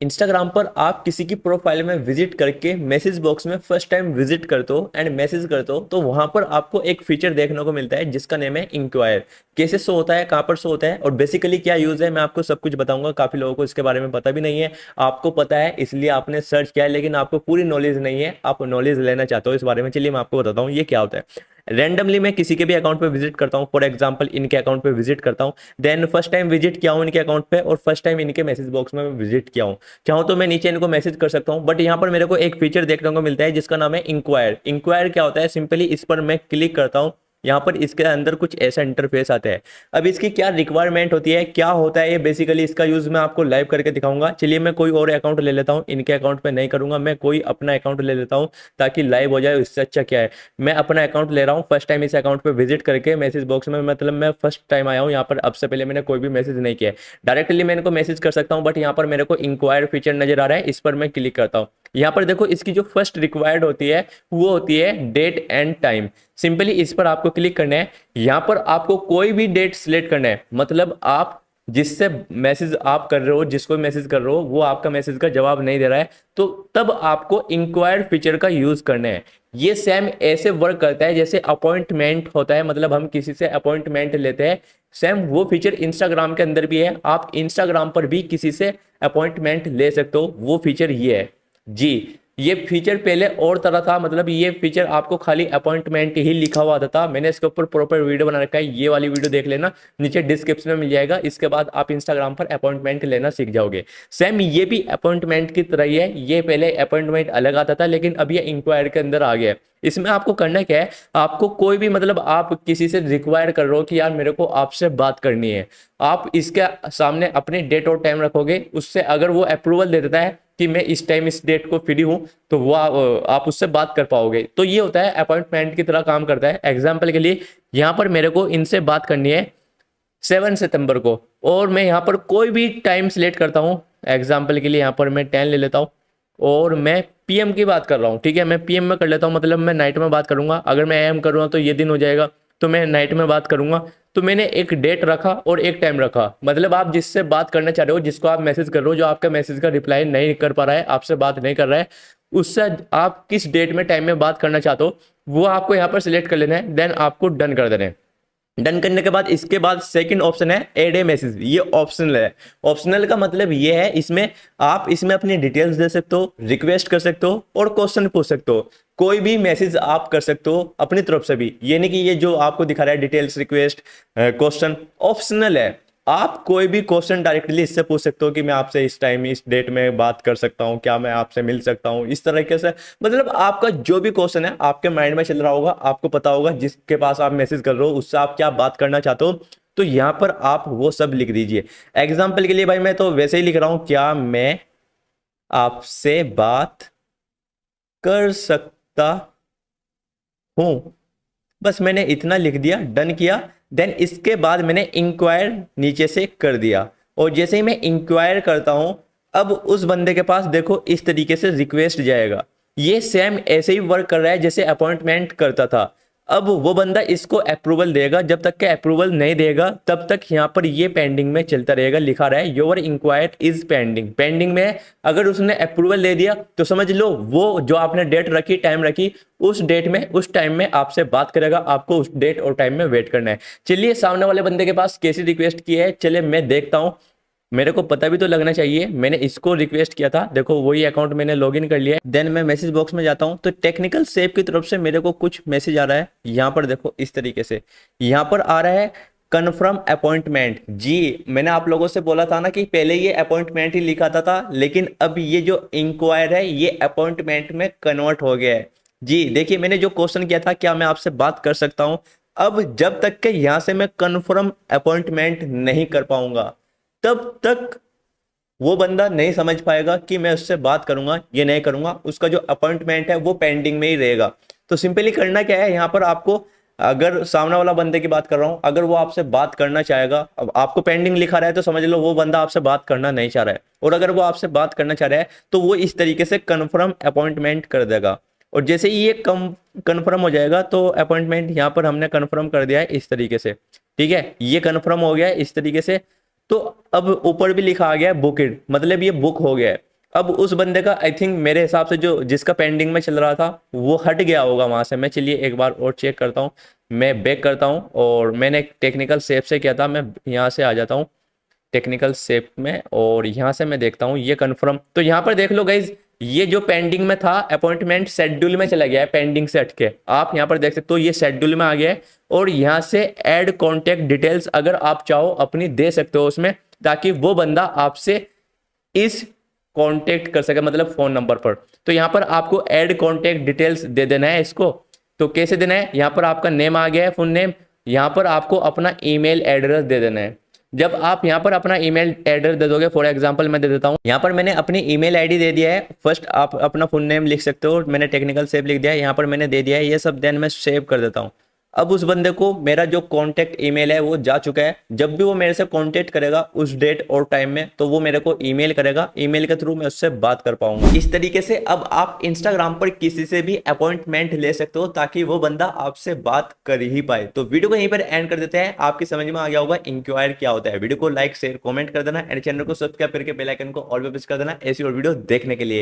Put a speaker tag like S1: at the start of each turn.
S1: Instagram पर आप किसी की प्रोफाइल में विजिट करके मैसेज बॉक्स में फर्स्ट टाइम विजिट करते हो एंड मैसेज करते हो तो वहां पर आपको एक फीचर देखने को मिलता है जिसका नेम है इंक्वायर। कैसे शो होता है, कहाँ पर शो होता है और बेसिकली क्या यूज है, मैं आपको सब कुछ बताऊंगा। काफी लोगों को इसके बारे में पता भी नहीं है। आपको पता है इसलिए आपने सर्च किया है, लेकिन आपको पूरी नॉलेज नहीं है, आप नॉलेज लेना चाहते हो इस बारे में। चलिए मैं आपको बताता हूँ ये क्या होता है। रैंडमली मैं किसी के भी अकाउंट पे विजिट करता हूँ, फॉर एग्जांपल इनके अकाउंट पे विजिट करता हूँ। देन फर्स्ट टाइम विजिट किया हूँ इनके अकाउंट पे और फर्स्ट टाइम इनके मैसेज बॉक्स में विजिट किया हूँ। चाहूँ तो मैं नीचे इनको मैसेज कर सकता हूँ, बट यहाँ पर मेरे को एक फीचर देखने को मिलता है जिसका नाम है इंक्वायर। इंक्वायर क्या होता है, सिंपली इस पर मैं क्लिक करता हूँ, यहाँ पर इसके अंदर कुछ ऐसा इंटरफेस आता है। अब इसकी क्या रिक्वायरमेंट होती है, क्या होता है ये, बेसिकली इसका यूज मैं आपको लाइव करके दिखाऊंगा। चलिए मैं कोई और अकाउंट ले लेता हूँ, इनके अकाउंट पे नहीं करूंगा, मैं कोई अपना अकाउंट ले लेता हूँ ताकि लाइव हो जाए। इससे अच्छा क्या है, मैं अपना अकाउंट ले रहा हूँ, फर्स्ट टाइम इस अकाउंट पे विजिट करके मैसेज बॉक्स में, मतलब मैं फर्स्ट टाइम आया हूँ यहाँ पर, अब से पहले मैंने कोई भी मैसेज नहीं किया है। डायरेक्टली मैं इनको मैसेज कर सकता हूँ, बट यहाँ पर मेरे को इंक्वायर फीचर नजर आ रहा है, इस पर मैं क्लिक करता हूँ। यहाँ पर देखो इसकी जो फर्स्ट रिक्वायर्ड होती है वो होती है डेट एंड टाइम। सिंपली इस पर आपको क्लिक करना है। यहाँ पर आपको कोई भी डेट सिलेक्ट करना है, मतलब आप जिससे मैसेज आप कर रहे हो, जिसको मैसेज कर रहे हो वो आपका मैसेज का जवाब नहीं दे रहा है, तो तब आपको इंक्वायर फीचर का यूज करना है। ये सेम ऐसे वर्क करता है जैसे अपॉइंटमेंट होता है, मतलब हम किसी से अपॉइंटमेंट लेते हैं, सेम वो फीचर इंस्टाग्राम के अंदर भी है। आप इंस्टाग्राम पर भी किसी से अपॉइंटमेंट ले सकते हो, वो फीचर ये है जी। ये फीचर पहले और तरह था, मतलब ये फीचर आपको खाली अपॉइंटमेंट ही लिखा हुआ आता था। मैंने इसके ऊपर प्रॉपर वीडियो बना रखा है, ये वाली वीडियो देख लेना, नीचे डिस्क्रिप्शन में मिल जाएगा। इसके बाद आप इंस्टाग्राम पर अपॉइंटमेंट लेना सीख जाओगे। सेम ये भी अपॉइंटमेंट की तरह ही है, ये पहले अपॉइंटमेंट अलग आता था लेकिन अब ये इंक्वायर के अंदर आ गया है। इसमें आपको करना क्या है, आपको कोई भी, मतलब आप किसी से रिक्वायर कर रहे हो कि यार मेरे को आपसे बात करनी है, आप इसके सामने अपने डेट और टाइम रखोगे, उससे अगर वो अप्रूवल दे देता है कि मैं इस टाइम इस डेट को फ्री हूं, तो वो आप उससे बात कर पाओगे। तो ये होता है अपॉइंटमेंट की तरह काम करता है। एग्जाम्पल के लिए यहाँ पर मेरे को इनसे बात करनी है 7 सितंबर को, और मैं यहाँ पर कोई भी टाइम सिलेक्ट करता हूँ। एग्जाम्पल के लिए यहाँ पर मैं 10 ले लेता हूँ और मैं पीएम की बात कर रहा हूँ, ठीक है, मैं पीएम में कर लेता हूँ, मतलब मैं नाइट में बात करूंगा। अगर मैं एम करूँगा तो ये दिन हो जाएगा, तो मैं नाइट में बात करूंगा। तो मैंने एक डेट रखा और एक टाइम रखा, मतलब आप जिससे बात करना चाह रहे हो, जिसको आप मैसेज कर रहे हो, जो आपका मैसेज का रिप्लाई नहीं कर पा रहा है, आपसे बात नहीं कर रहा है, उससे आप किस डेट में टाइम में बात करना चाहते हो वो आपको यहाँ पर सिलेक्ट कर लेना है। देन आपको डन कर देना है। डन करने के बाद इसके बाद सेकंड ऑप्शन है एड ए मैसेज। ये ऑप्शनल है। ऑप्शनल का मतलब ये है, इसमें आप इसमें अपनी डिटेल्स दे सकते हो, रिक्वेस्ट कर सकते हो और क्वेश्चन पूछ सकते हो। कोई भी मैसेज आप कर सकते हो अपनी तरफ से भी, ये नहीं कि ये जो आपको दिखा रहा है डिटेल्स, रिक्वेस्ट, क्वेश्चन, ऑप्शनल है। आप कोई भी क्वेश्चन डायरेक्टली इससे पूछ सकते हो कि मैं आपसे इस टाइम इस डेट में बात कर सकता हूँ, क्या मैं आपसे मिल सकता हूँ, इस तरीके से। मतलब आपका जो भी क्वेश्चन है आपके माइंड में चल रहा होगा, आपको पता होगा जिसके पास आप मैसेज कर रहे हो उससे आप क्या बात करना चाहते हो, तो यहाँ पर आप वो सब लिख दीजिए। एग्जाम्पल के लिए भाई मैं तो वैसे ही लिख रहा हूँ, क्या मैं आपसे बात कर सकता हूँ, बस मैंने इतना लिख दिया, डन किया। देन इसके बाद मैंने इंक्वायर नीचे से कर दिया, और जैसे ही मैं इंक्वायर करता हूं, अब उस बंदे के पास देखो इस तरीके से रिक्वेस्ट जाएगा। ये सेम ऐसे ही वर्क कर रहा है जैसे अपॉइंटमेंट करता था। अब वो बंदा इसको अप्रूवल देगा, जब तक के अप्रूवल नहीं देगा तब तक यहाँ पर ये पेंडिंग में चलता रहेगा। लिखा रहा है your inquire is pending, pending में है। अगर उसने अप्रूवल दे दिया तो समझ लो वो जो आपने डेट रखी, टाइम रखी, उस डेट में उस टाइम में आपसे बात करेगा। आपको उस डेट और टाइम में वेट करना है। चलिए सामने वाले बंदे के पास कैसी रिक्वेस्ट की है, चले मैं देखता हूं। मेरे को पता भी तो लगना चाहिए, मैंने इसको रिक्वेस्ट किया था, देखो वही अकाउंट मैंने लॉगिन कर लिया है। देन मैं मैसेज बॉक्स में जाता हूं तो टेक्निकल सेव की तरफ से मेरे को कुछ मैसेज आ रहा है। यहाँ पर देखो इस तरीके से यहाँ पर आ रहा है कन्फर्म अपॉइंटमेंट। जी मैंने आप लोगों से बोला था ना कि पहले ये अपॉइंटमेंट ही लिखाता था, लेकिन अब ये जो इंक्वायर है ये अपॉइंटमेंट में कन्वर्ट हो गया है। जी देखिए, मैंने जो क्वेश्चन किया था क्या मैं आपसे बात कर सकता हूं, अब जब तक के यहां से मैं कन्फर्म अपॉइंटमेंट नहीं कर पाऊंगा तब तक वो बंदा नहीं समझ पाएगा कि मैं उससे बात करूंगा ये नहीं करूंगा। उसका जो अपॉइंटमेंट है वो पेंडिंग में ही रहेगा। तो सिंपली करना क्या है यहाँ पर आपको, अगर सामने वाला बंदे की बात कर रहा हूं, अगर वो आपसे बात करना चाहेगा, अब आपको पेंडिंग लिखा रहा है तो समझ लो वो बंदा आपसे बात करना नहीं चाह रहा है, और अगर वो आपसे बात करना चाह रहा है तो वो इस तरीके से कन्फर्म अपॉइंटमेंट कर देगा। और जैसे ही ये कन्फर्म हो जाएगा तो अपॉइंटमेंट यहाँ पर हमने कन्फर्म कर दिया है इस तरीके से, ठीक है, ये कन्फर्म हो गया है इस तरीके से। तो अब ऊपर भी लिखा आ गया है बुकड, मतलब ये बुक हो गया है। अब उस बंदे का आई थिंक मेरे हिसाब से जो जिसका पेंडिंग में चल रहा था वो हट गया होगा वहां से। मैं चलिए एक बार और चेक करता हूँ, मैं बैक करता हूँ और मैंने टेक्निकल सेव से किया था, मैं यहाँ से आ जाता हूँ टेक्निकल सेव में और यहाँ से मैं देखता हूँ ये कंफर्म। तो यहाँ पर देख लो गाइज, ये जो पेंडिंग में था अपॉइंटमेंट शेड्यूल में चला गया है, पेंडिंग से हटके आप यहाँ पर देख सकते हो ये शेड्यूल में आ गया है। और यहाँ से ऐड कॉन्टेक्ट डिटेल्स अगर आप चाहो अपनी दे सकते हो उसमें, ताकि वो बंदा आपसे इस कांटेक्ट कर सके, मतलब फोन नंबर पर। तो यहाँ पर आपको ऐड कांटेक्ट डिटेल्स दे देना है इसको। तो कैसे देना है, यहाँ पर आपका नेम आ गया है, फुल नेम, यहाँ पर आपको अपना ईमेल एड्रेस दे देना है। जब आप यहाँ पर अपना ईमेल एड्रेस दे दोगे, फॉर एग्जांपल मैं दे देता हूँ, यहाँ पर मैंने अपनी ईमेल आईडी दे दिया है। फर्स्ट आप अपना फुल नेम लिख सकते हो, मैंने टेक्निकल सेव लिख दिया है, यहाँ पर मैंने दे दिया है ये सब, देन मैं सेव कर देता हूँ। अब उस बंदे को मेरा जो कॉन्टैक्ट ईमेल है वो जा चुका है। जब भी वो मेरे से कॉन्टैक्ट करेगा उस डेट और टाइम में, तो वो मेरे को ईमेल करेगा, ईमेल के थ्रू मैं उससे बात कर पाऊंगा। इस तरीके से अब आप इंस्टाग्राम पर किसी से भी अपॉइंटमेंट ले सकते हो ताकि वो बंदा आपसे बात कर ही पाए। तो वीडियो को यहीं पर एंड कर देते हैं। आपकी समझ में आ गया होगा इंक्वायर क्या होता है। वीडियो को लाइक शेयर कमेंट कर देना एंड चैनल को सब्सक्राइब करके बेल आइकन को ऑल पे प्रेस कर देना ऐसी और वीडियो देखने के लिए।